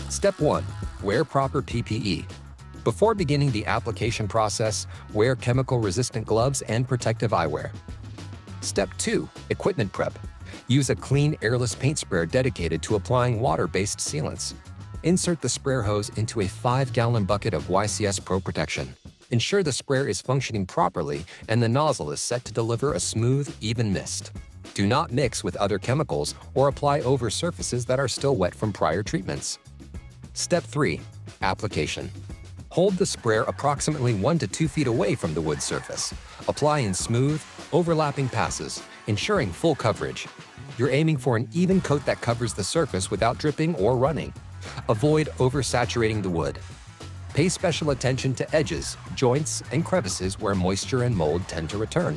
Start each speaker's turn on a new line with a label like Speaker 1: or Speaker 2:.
Speaker 1: Step 1. Wear proper PPE. Before beginning the application process, wear chemical-resistant gloves and protective eyewear. Step 2. Equipment prep. Use a clean, airless paint sprayer dedicated to applying water-based sealants. Insert the sprayer hose into a 5-gallon bucket of YCS Pro Protection. Ensure the sprayer is functioning properly and the nozzle is set to deliver a smooth, even mist. Do not mix with other chemicals or apply over surfaces that are still wet from prior treatments. Step 3. Application. Hold the sprayer approximately 1 to 2 feet away from the wood surface. Apply in smooth, overlapping passes, ensuring full coverage. You're aiming for an even coat that covers the surface without dripping or running. Avoid oversaturating the wood. Pay special attention to edges, joints, and crevices where moisture and mold tend to return.